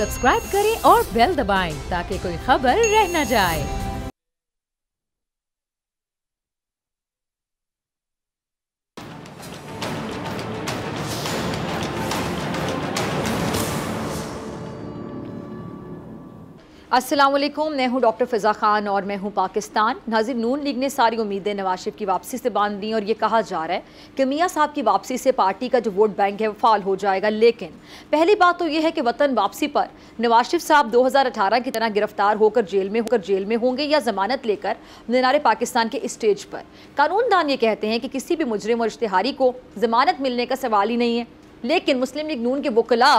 Subscribe करें और bell दबाएं ताकि कोई खबर रह न जाए। अस्सलाम वालेकुम, मैं हूं डॉक्टर फ़िज़ा ख़ान और मैं हूं पाकिस्तान। नाज़रीन, नून लीग ने सारी उम्मीदें नवाज शरीफ की वापसी से बांध दी और ये कहा जा रहा है कि मियां साहब की वापसी से पार्टी का जो वोट बैंक है वो फाल हो जाएगा। लेकिन पहली बात तो ये है कि वतन वापसी पर नवाज शरीफ साहब 2018 की तरह गिरफ्तार होकर जेल में होंगे या जमानत लेकर मीनार पाकिस्तान के स्टेज पर। कानूनदान ये कहते हैं कि किसी भी मुजरिम और इश्तिहारी को जमानत मिलने का सवाल ही नहीं है, लेकिन मुस्लिम लीग नून के वकला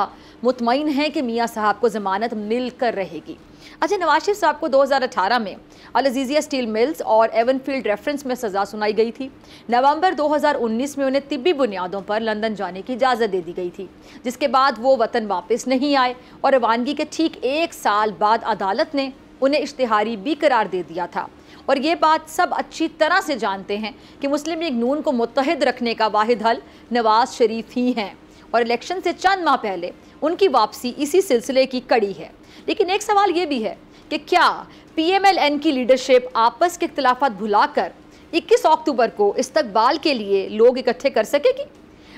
मुतमईन हैं कि मियां साहब को जमानत मिलकर रहेगी। अच्छा, नवाज शरीफ साहब को 2018 में अल अज़ीज़िया स्टील मिल्स और एवनफील्ड रेफरेंस में सज़ा सुनाई गई थी। नवंबर 2019 में उन्हें तिब्बी बुनियादों पर लंदन जाने की इजाज़त दे दी गई थी, जिसके बाद वो वतन वापस नहीं आए और रवानगी के ठीक 1 साल बाद अदालत ने उन्हें इश्तिहारी भी करार दे दिया था। और ये बात सब अच्छी तरह से जानते हैं कि मुस्लिम लीग नून को मुत्तहिद रखने का वाहिद हल नवाज शरीफ ही हैं और इलेक्शन से चंद माह पहले उनकी वापसी इसी सिलसिले की कड़ी है। लेकिन एक सवाल ये भी है कि क्या PMLN की लीडरशिप आपस के इख्तिलाफात भुलाकर 21 अक्टूबर को इस्तकबाल के लिए लोग इकट्ठे कर सकेगी?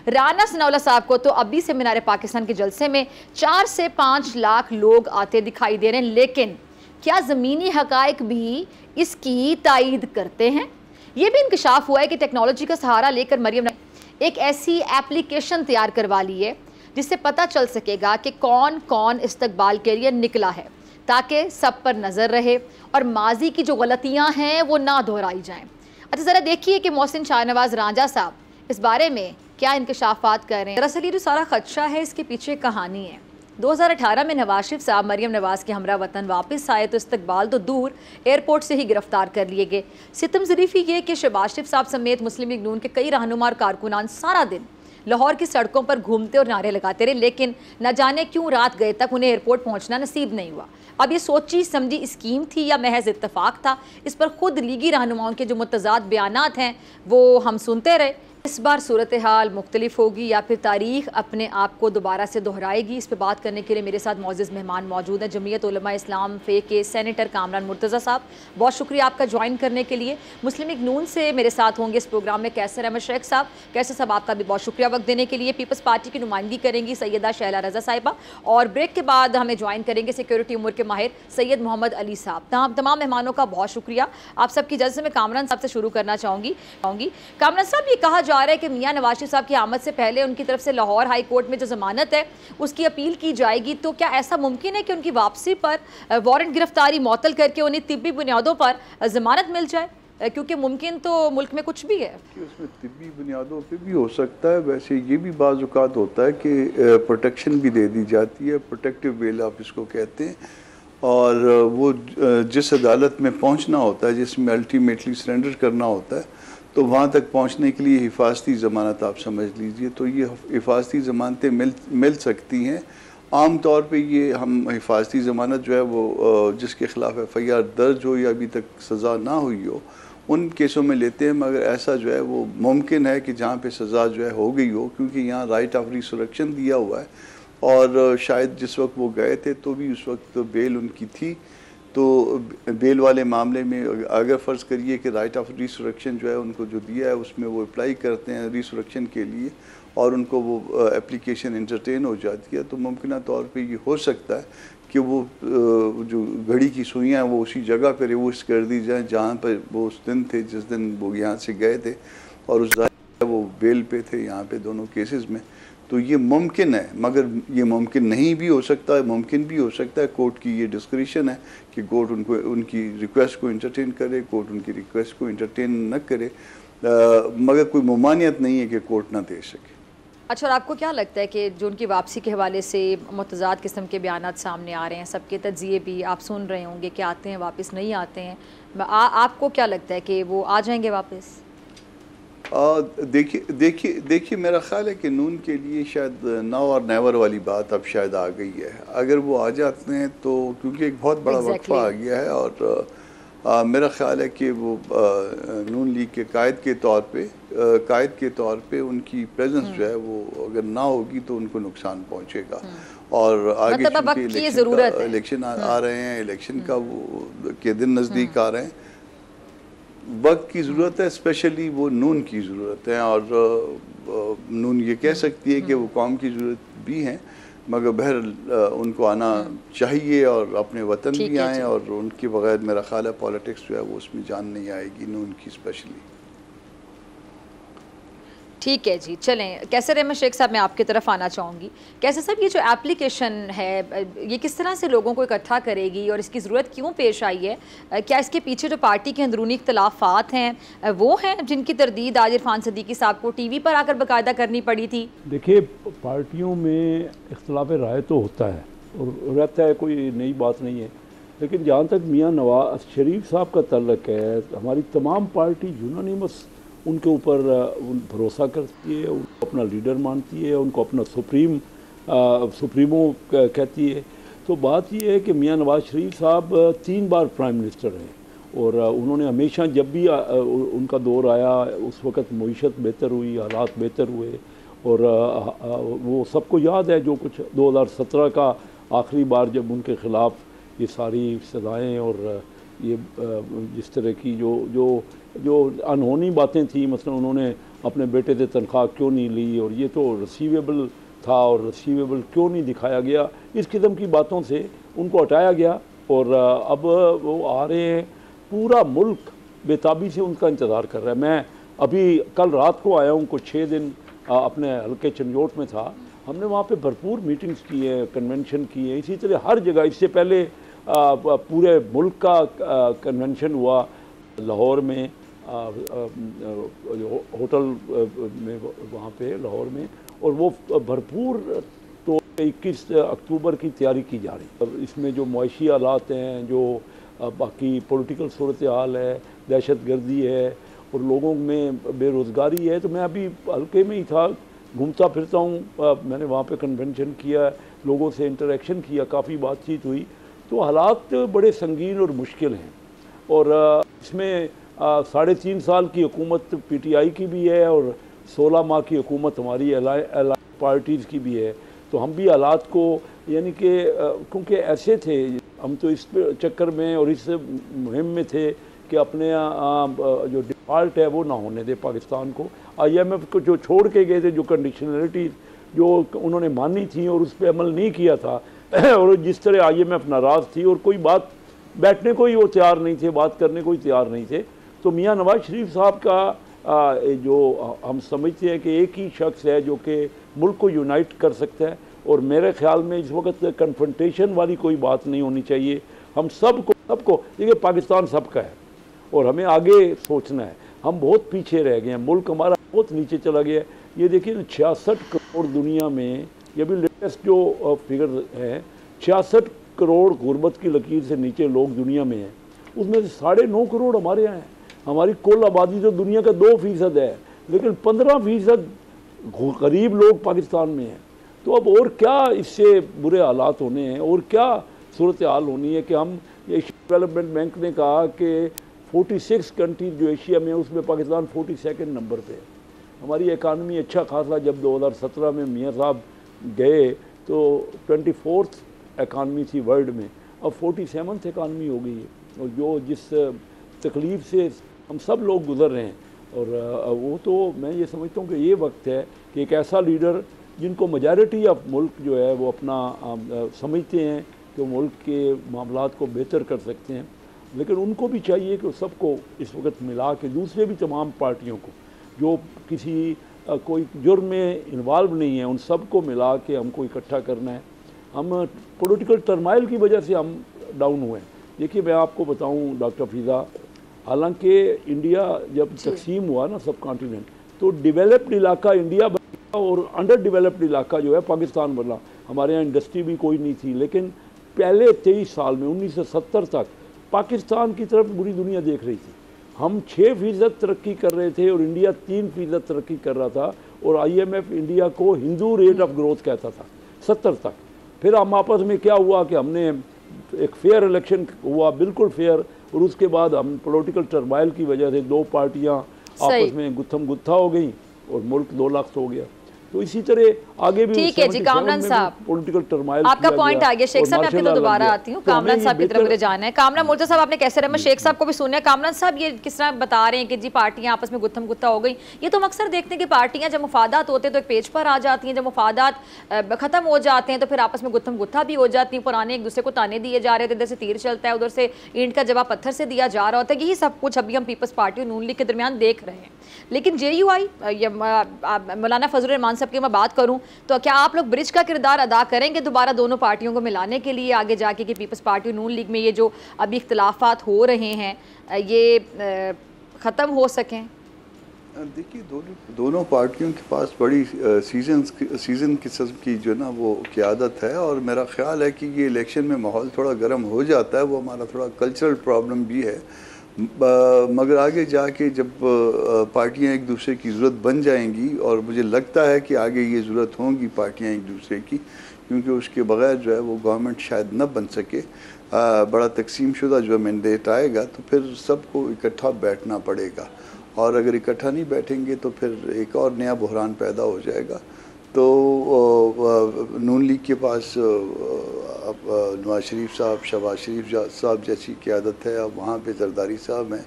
राना सनाउल्लाह साहब को तो अभी से मीनार पाकिस्तान के जलसे में 4 से 5 लाख लोग आते दिखाई दे रहे हैं, लेकिन क्या ज़मीनी हक़ाइक़ भी इसकी तायीद करते हैं? ये भी इंकशाफ हुआ है कि टेक्नोलॉजी का सहारा लेकर मरियम ने एक ऐसी एप्लीकेशन तैयार करवा ली है जिससे पता चल सकेगा कि कौन कौन इस्तकबाल के लिए निकला है, ताकि सब पर नज़र रहे और माजी की जो गलतियां हैं वो ना दोहराई जाएं। अच्छा, ज़रा देखिए कि मोहसिन शाहनवाज रांझा साहब इस बारे में क्या इंकशाफात कर रहे हैं। दरअसल ये जो सारा खदशा है इसके पीछे कहानी है। 2018 में नवाज शरीफ साहब मरियम नवाज़ के हमरा वतन वापस आए तो इस्तकबाल तो दूर, एयरपोर्ट से ही गिरफ्तार कर लिए गए। सितम ज़रीफ़ी ये कि शहबाज शरीफ साहब समेत मुस्लिम लीग नून के कई रहनुमा और कारकुनान सारा दिन लाहौर की सड़कों पर घूमते और नारे लगाते रहे, लेकिन न जाने क्यों रात गए तक उन्हें एयरपोर्ट पहुंचना नसीब नहीं हुआ। अब ये सोची समझी स्कीम थी या महज इत्तफाक था, इस पर खुद लीगी रहनुमाओं के जो मुतज़ाद बयानात हैं वो हम सुनते रहे। इस बार सूरत हाल मुख्तलिफ होगी या फिर तारीख अपने आप को दोबारा से दोहराएगी? इस पर बात करने के लिए मेरे साथ मौजूद मेहमान मौजूद हैं। जमीयत उलमा इस्लाम फ़े के सेनेटर कामरान मुर्तज़ा साहब, बहुत शुक्रिया आपका ज्वाइन करने के लिए। मुस्लिम लीग नून से मेरे साथ होंगे इस प्रोग्राम में कैसर अहमद शेख साहब। कैसर साहब, आपका भी बहुत शुक्रिया वक्त देने के लिए। पीपल्स पार्टी की नुमाइंदगी करेंगी सैयदा शैला रज़ा साहिबा, और ब्रेक के बाद हमें ज्वाइन करेंगे सिक्योरिटी उमूर के माहिर सैयद मोहम्मद अली साहब। तमाम मेहमानों का बहुत शुक्रिया। आप सबकी इजाज़त से मैं कामरान साहब से शुरू करना चाहूँगी। कामरान साहब, ये कहा जा रहा है कि मियां नवाज शरीफ साहब की आमद से पहले उनकी तरफ से लाहौर हाई कोर्ट में जो जमानत है उसकी अपील की जाएगी, तो क्या ऐसा मुमकिन है कि उनकी वापसी पर वारंट गिरफ्तारी मअतल करके उन्हें तिब्बी बुनियादों पर जमानत मिल जाए? क्योंकि मुमकिन तो मुल्क में कुछ भी है कि उसमें तिब्बी बुनियादों पे भी हो सकता है। वैसे ये भी बाज़ औक़ात होता है कि प्रोटेक्शन भी दे दी जाती है, प्रोटेक्टिव बेल आप इसको कहते हैं, और वो जिस अदालत में पहुंचना होता है, जिसमें अल्टीमेटली सरेंडर करना होता है, तो वहाँ तक पहुँचने के लिए हिफाजती ज़मानत आप समझ लीजिए। तो ये हिफाजती ज़मानतें मिल सकती हैं। आम तौर पे ये हम हिफाजती ज़मानत जो है वो जिसके ख़िलाफ़ FIR दर्ज हो या अभी तक सज़ा ना हुई हो उन केसों में लेते हैं, मगर ऐसा जो है वो मुमकिन है कि जहाँ पे सज़ा जो है हो गई हो, क्योंकि यहाँ राइट ऑफ रिसरेक्शन दिया हुआ है और शायद जिस वक्त वो गए थे तो भी उस वक्त बेल उनकी थी। तो बेल वाले मामले में अगर फ़र्ज़ करिए कि राइट ऑफ रिसरेक्शन जो है उनको जो दिया है उसमें वो अप्लाई करते हैं रिसरेक्शन के लिए और उनको वो एप्लीकेशन इंटरटेन हो जाती है, तो मुमकिन तौर पे ये हो सकता है कि वो जो घड़ी की सुइयाँ हैं वो उसी जगह पर रिवर्स कर दी जाए जहाँ पर वो उस दिन थे जिस दिन वो यहाँ से गए थे, और उस वो बेल पे थे यहाँ पे दोनों केसेस में। तो ये मुमकिन है, मगर ये मुमकिन नहीं भी हो सकता है, मुमकिन भी हो सकता है। कोर्ट की ये डिस्क्रिशन है कि कोर्ट उनकी रिक्वेस्ट को इंटरटेन करे, कोर्ट उनकी रिक्वेस्ट को इंटरटेन न करे, मगर कोई ममानियत नहीं है कि कोर्ट ना दे सके। अच्छा, और आपको क्या लगता है कि जो उनकी वापसी के हवाले से मुतज़ाद किस्म के बयानात सामने आ रहे हैं, सबके तज्ज़िये भी आप सुन रहे होंगे कि आते हैं वापस नहीं आते हैं, आपको क्या लगता है कि वो आ जाएंगे वापस? देखिए मेरा ख्याल है कि नून के लिए शायद नाउ और नेवर वाली बात अब शायद आ गई है। अगर वो आ जाते हैं तो, क्योंकि एक बहुत बड़ा वक्फा आ गया है और मेरा ख्याल है कि वो नून लीग के कायद के तौर पे उनकी प्रेजेंस जो है वो अगर ना होगी तो उनको नुकसान पहुंचेगा। और आगे मतलब अब चूंकि की ज़रूरत है। इलेक्शन आ रहे हैं, इलेक्शन का वो के दिन नज़दीक आ रहे हैं, वक्त की ज़रूरत है, स्पेशली वो नून की ज़रूरत है। और नून ये कह सकती है कि वो कौम की ज़रूरत भी है, मगर बहर उनको आना चाहिए और अपने वतन भी आएँ, और उनके बगैर मेरा ख्याल है पॉलिटिक्स जो है वो उसमें जान नहीं आएगी, नून की स्पेशली। ठीक है जी, चलें कैसर अहमद शेख साहब, मैं आपकी तरफ आना चाहूँगी। कैसर साहब, ये जो एप्लीकेशन है ये किस तरह से लोगों को इकट्ठा करेगी और इसकी ज़रूरत क्यों पेश आई है? क्या इसके पीछे जो पार्टी के अंदरूनी इख्तलाफात हैं वो हैं जिनकी तरदीद आज इरफान सदीकी साहब को टीवी पर आकर बाकायदा करनी पड़ी थी? देखिए, पार्टियों में इख्तलाफ राय तो होता है और रहता है, कोई नई बात नहीं है, लेकिन जहाँ तक मियाँ नवाज शरीफ साहब का तल्लक है, हमारी तमाम पार्टी यूनानिमस उनके ऊपर भरोसा करती है, उनको अपना लीडर मानती है, उनको अपना सुप्रीमो कहती है। तो बात यह है कि मियाँ नवाज शरीफ साहब 3 बार प्राइम मिनिस्टर हैं और उन्होंने हमेशा जब भी उनका दौर आया उस वक़्त मईशत बेहतर हुई, हालात बेहतर हुए। और वो सबको याद है जो कुछ 2017 का आखिरी बार जब उनके ख़िलाफ़ ये सारी सज़ाएँ और ये जिस तरह की जो अनहोनी बातें थी, मसलन उन्होंने अपने बेटे से तनख्वाह क्यों नहीं ली और ये तो रिसीवेबल था और रिसीवेबल क्यों नहीं दिखाया गया, इस किस्म की बातों से उनको हटाया गया। और अब वो आ रहे हैं, पूरा मुल्क बेताबी से उनका इंतज़ार कर रहा है। मैं अभी कल रात को आया हूँ, कुछ 6 दिन अपने हल्के चंजोट में था, हमने वहाँ पे भरपूर मीटिंग्स की हैं, कन्वेंशन की हैं, इसी तरह हर जगह। इससे पहले पूरे मुल्क का कन्वेंशन हुआ लाहौर में, होटल में वहाँ पे लाहौर में, और वो भरपूर तो 21 अक्टूबर की तैयारी की जा रही है। इसमें जो मुआशी हालात हैं, जो बाकी पॉलिटिकल सूरत हाल है, दहशत गर्दी है और लोगों में बेरोज़गारी है, तो मैं अभी हल्के में ही था, घूमता फिरता हूँ। मैंने वहाँ पे कन्वेंशन किया, लोगों से इंटरेक्शन किया, काफ़ी बातचीत हुई। तो हालात बड़े संगीन और मुश्किल हैं। और इसमें 3.5 साल की हुकूमत PTI की भी है और 16 माह की हुकूमत हमारी अलाइ पार्टीज़ की भी है। तो हम भी हालात को, यानी कि क्योंकि ऐसे थे, हम तो इस चक्कर में और इस मुहिम में थे कि अपने जो डिफ़ॉल्ट है वो ना होने दे पाकिस्तान को। IMF को जो छोड़ के गए थे, जो कंडीशनलिटी जो उन्होंने मानी थी और उस पर अमल नहीं किया था, और जिस तरह IMF नाराज़ थी और कोई बात बैठने को ही वो तैयार नहीं थे, बात करने को ही तैयार नहीं थे। तो मियाँ नवाज शरीफ साहब का जो हम समझते हैं कि एक ही शख्स है जो कि मुल्क को यूनाइट कर सकता है, और मेरे ख्याल में इस वक्त कन्फ्रंटेशन वाली कोई बात नहीं होनी चाहिए। हम सबको देखिए, पाकिस्तान सबका है और हमें आगे सोचना है। हम बहुत पीछे रह गए हैं, मुल्क हमारा बहुत नीचे चला गया है। ये देखिए 66 करोड़ दुनिया में, ये भी लेटेस्ट जो फिगर है, 66 करोड़ गुर्बत की लकीर से नीचे लोग दुनिया में हैं, उसमें से 9.5 करोड़ हमारे यहाँ हैं। हमारी कुल आबादी तो दुनिया का 2% है, लेकिन 15% गरीब लोग पाकिस्तान में हैं। तो अब और क्या इससे बुरे हालात होने हैं और क्या सूरत हाल होनी है कि हम, एशिया डेवलपमेंट बैंक ने कहा कि 46 कंट्रीज जो एशिया में है उसमें पाकिस्तान 42nd नंबर पे है। हमारी इकानमी अच्छा खासा, जब 2017 में मियाँ साहब गए तो 24th इकानमी थी वर्ल्ड में, अब 47th इकानमी हो गई है। और जो जिस तकलीफ़ से हम सब लोग गुज़र रहे हैं, और वो तो मैं ये समझता हूँ कि ये वक्त है कि एक ऐसा लीडर जिनको मेजॉरिटी ऑफ मुल्क जो है वो अपना समझते हैं कि मुल्क के मामलात को बेहतर कर सकते हैं, लेकिन उनको भी चाहिए कि सबको इस वक्त मिला के, दूसरे भी तमाम पार्टियों को जो किसी कोई जुर्म में इन्वॉल्व नहीं है, उन सबको मिला के हमको इकट्ठा करना है। हम पॉलिटिकल टर्माइल की वजह से हम डाउन हुए हैं। देखिए, मैं आपको बताऊं डॉक्टर फीज़ा, हालांकि इंडिया जब तकसीम हुआ ना सब कॉन्टिनेंट, तो डेवलप्ड इलाका इंडिया बना और अंडर डेवलप्ड इलाका जो है पाकिस्तान बना। हमारे यहाँ इंडस्ट्री भी कोई नहीं थी, लेकिन पहले 23 साल में 1970 तक पाकिस्तान की तरफ पूरी दुनिया देख रही थी। हम 6% तरक्की कर रहे थे और इंडिया 3% तरक्की कर रहा था, और IMF इंडिया को हिंदू रेट ऑफ ग्रोथ कहता था 70 तक। फिर हम आपस में क्या हुआ कि हमने एक फेयर इलेक्शन हुआ, बिल्कुल फेयर, और उसके बाद हम पॉलिटिकल टर्माइल की वजह से दो पार्टियां आपस में गुत्थम गुत्था हो गई और मुल्क 2 लाख हो गया। तो इसी तरह आगे भी ठीक है जी कामरान साहब, पॉलिटिकल टर्माइल आपका पॉइंट आ गया। शेख साहब मैं आपकी तो दोबारा आती हूँ, कामरान साहब की तरफ मुझे जाना है। कामरान मुर्तज़ा साहब आपने कैसे रहा, शेख साहब को भी सुनना है। कामरान साहब ये किस तरह बता रहे हैं कि जी पार्टियां आपस में गुत्थम गुत्था हो गई, ये तो हम अक्सर देखते हैं कि पार्टियां जब मुफादात होते हैं तो एक पेज पर आ जाती हैं, जब मुफादात खत्म हो जाते हैं तो फिर आपस में गुत्थम गुत्था भी हो जाती हैं, पुराने एक दूसरे को ताने दिए जा रहे थे, इधर से तीर चलता है, उधर से ईंट का जवाब पत्थर से दिया जा रहा होता है। यही सब कुछ अभी हम पीपल्स पार्टी और नून लीग के दरमियान देख रहे हैं। लेकिन JUI मौलाना फजल रहमान साहब की मैं बात करूं तो क्या आप लोग ब्रिज का किरदार अदा करेंगे दोबारा दोनों पार्टियों को मिलाने के लिए आगे जाके कि पीपल्स पार्टी और नून लीग में ये जो अभी इख्तलाफात हो रहे हैं ये ख़त्म हो सकें? देखिए दोनों पार्टियों के पास बड़ी सीजन किस्म की जो ना वो क़यादत है, और मेरा ख्याल है कि ये इलेक्शन में माहौल थोड़ा गर्म हो जाता है, वो हमारा थोड़ा कल्चरल प्रॉब्लम भी है। मगर आगे जाके जब पार्टियां एक दूसरे की ज़रूरत बन जाएंगी, और मुझे लगता है कि आगे ये ज़रूरत होंगी पार्टियां एक दूसरे की, क्योंकि उसके बगैर जो है वो गवर्नमेंट शायद न बन सके, बड़ा तकसीम शुदा जो मैंडेट आएगा तो फिर सबको इकट्ठा बैठना पड़ेगा, और अगर इकट्ठा नहीं बैठेंगे तो फिर एक और नया बहरान पैदा हो जाएगा। तो नून लीग के पास नवाज शरीफ साहब, शहबाज शरीफ साहब जैसी क़यादत है, अब वहाँ पे जरदारी साहब हैं,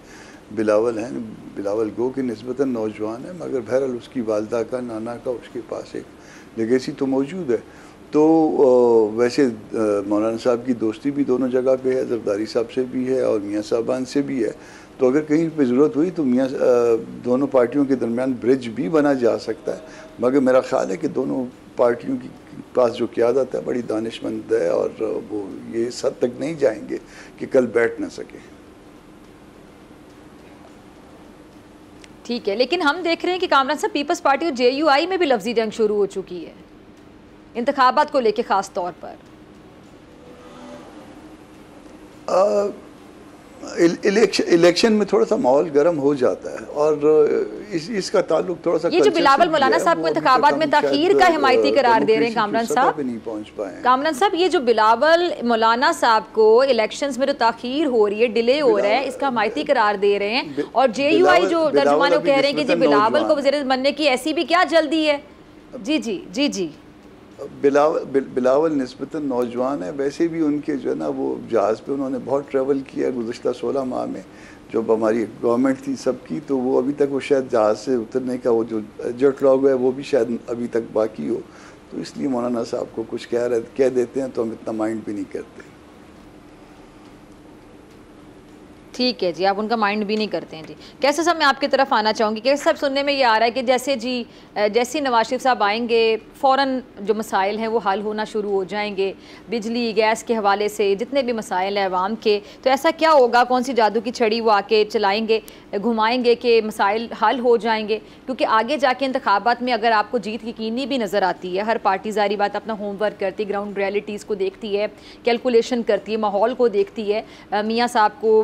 बिलावल हैं, बिलावल गो के निस्बतन नौजवान है, मगर बहरहाल उसकी वालदा का, नाना का, उसके पास एक लेगेसी तो मौजूद है। तो वैसे मौलाना साहब की दोस्ती भी दोनों जगह पे है, जरदारी साहब से भी है और मियाँ साहबान से भी है, तो अगर कहीं पे ज़रूरत हुई तो मियाँ दोनों पार्टियों के दरमियान ब्रिज भी बना जा सकता है। मगर मेरा ख़्याल है कि दोनों पार्टियों की पास जो क़यादत है बड़ी दानिशमंद है, और वो ये इस हद तक नहीं जाएंगे कि कल बैठ ना सके। ठीक है, लेकिन हम देख रहे हैं कि कामरान साहब पीपल्स पार्टी और JUI में भी लफ्जी जंग शुरू हो चुकी है इंतखाबात को लेके ख़ास तौर पर। इलेक्शन में थोड़ा सा माहौल गर्म हो जाता है, और इसका ताल्लुक थोड़ा सा ये जो बिलावल मौलाना साहब को इंतखाबात में ताखीर का हिमायती करार दे रहे हैं कामरान साहब, नहीं पहुंच पाए। कामरान साहब ये जो बिलावल मौलाना साहब को इलेक्शंस में जो ताखीर हो रही है, डिले हो रहा है, इसका हिमायती करार दे रहे हैं, और JUI जो तर्जुमान कह रहे हैं कि जी बिलावल को वज़ीर बनने की ऐसी भी क्या जल्दी है। जी जी जी जी बिलावल निस्बतन नौजवान है, वैसे भी उनके जो है ना वो जहाज़ पे उन्होंने बहुत ट्रैवल किया गुज़श्ता 16 माह में, जब हमारी गवर्नमेंट थी सबकी, तो वो अभी तक वो शायद जहाज़ से उतरने का वो जो जेट लॉग है वो भी शायद अभी तक बाकी हो, तो इसलिए मौलाना साहब को कुछ कह देते हैं तो हम इतना माइंड भी नहीं करते। ठीक है जी, आप उनका माइंड भी नहीं करते हैं जी। कैसे साहब मैं आपकी तरफ आना चाहूँगी कि सब सुनने में ये आ रहा है कि जैसे जी जैसे नवाज शरीफ साहब आएंगे फ़ौरन जो मसाइल हैं वो हल होना शुरू हो जाएंगे, बिजली गैस के हवाले से जितने भी मसाइल हैं अवाम के, तो ऐसा क्या होगा, कौन सी जादू की छड़ी वो आके चलाएंगे, घुमाएंगे कि मसाइल हल हो जाएंगे? क्योंकि आगे जाके इंतखाबात में अगर आपको जीत यकीनी भी नज़र आती है, हर पार्टी ज़ाहिर बात अपना होमवर्क करती है, ग्राउंड रियलिटीज़ को देखती है, कैलकुलेशन करती है, माहौल को देखती है, मियाँ साहब को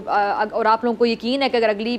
और आप लोगों को यकीन है कि अगर अगली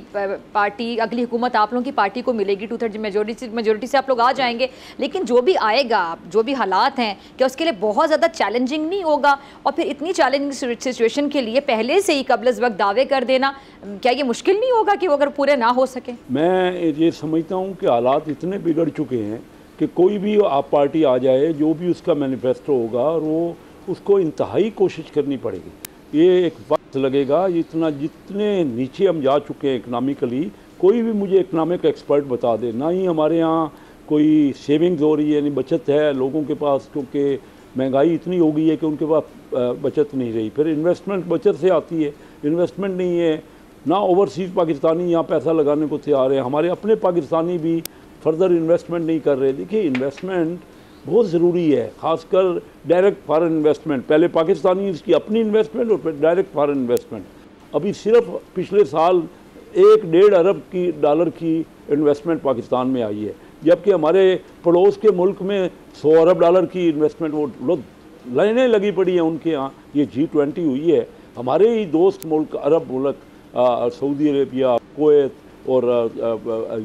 पार्टी, अगली हुकूमत आप लोगों की पार्टी को मिलेगी, 2/3 मेजोरिटी से आप लोग आ जाएंगे, लेकिन जो भी आएगा, जो भी हालात हैं, क्या उसके लिए बहुत ज़्यादा चैलेंजिंग नहीं होगा? और फिर इतनी चैलेंजिंग सिचुएशन के लिए पहले से ही कबल इस वक्त दावे कर देना, क्या ये मुश्किल नहीं होगा कि वो अगर पूरे ना हो सके? मैं ये समझता हूँ कि हालात इतने बिगड़ चुके हैं कि कोई भी आप पार्टी आ जाए, जो भी उसका मैनिफेस्टो होगा, और वो उसको इंतहाई कोशिश करनी पड़ेगी। ये एक वक्त लगेगा, इतना जितने नीचे हम जा चुके हैं इकनॉमिकली, कोई भी मुझे इकनॉमिक एक्सपर्ट बता दे, ना ही हमारे यहाँ कोई सेविंग्स हो रही है, यानी बचत है लोगों के पास, क्योंकि महंगाई इतनी हो गई है कि उनके पास बचत नहीं रही। फिर इन्वेस्टमेंट बचत से आती है, इन्वेस्टमेंट नहीं है, ना ओवरसीज़ पाकिस्तानी यहाँ पैसा लगाने को तैयार है, हमारे अपने पाकिस्तानी भी फर्दर इन्वेस्टमेंट नहीं कर रहे। देखिए इन्वेस्टमेंट बहुत ज़रूरी है, ख़ासकर डायरेक्ट फॉरेन इन्वेस्टमेंट, पहले पाकिस्तानी इसकी अपनी इन्वेस्टमेंट और फिर डायरेक्ट फॉरेन इन्वेस्टमेंट। अभी सिर्फ पिछले साल 1-1.5 अरब डॉलर की इन्वेस्टमेंट पाकिस्तान में आई है, जबकि हमारे पड़ोस के मुल्क में 100 अरब डॉलर की इन्वेस्टमेंट वो लोग लाइनें लगी पड़ी हैं उनके यहाँ। ये G20 हुई है, हमारे ही दोस्त मुल्क अरब मुल्क सऊदी अरेबिया, कुवैत और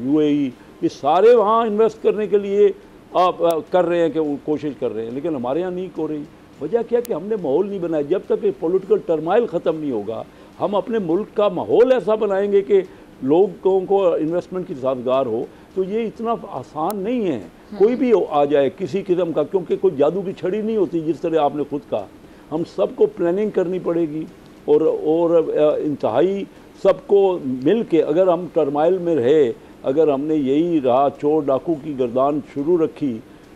UAE, ये सारे वहाँ इन्वेस्ट करने के लिए कर रहे हैं कि वो कोशिश कर रहे हैं, लेकिन हमारे यहाँ नहीं हो रही। वजह क्या कि हमने माहौल नहीं बनाया। जब तक ये पॉलिटिकल टर्माइल ख़त्म नहीं होगा, हम अपने मुल्क का माहौल ऐसा बनाएंगे कि लोगों को इन्वेस्टमेंट की साजगार हो, तो ये इतना आसान नहीं है। कोई भी आ जाए किसी किस्म का, क्योंकि कोई जादू की छड़ी नहीं होती, जिस तरह आपने खुद कहा। हम सबको प्लानिंग करनी पड़ेगी और इंतहाई सबको मिल के, अगर हम टर्माइल में रहे, अगर हमने यही रहा चोर डाकू की गर्दान शुरू रखी,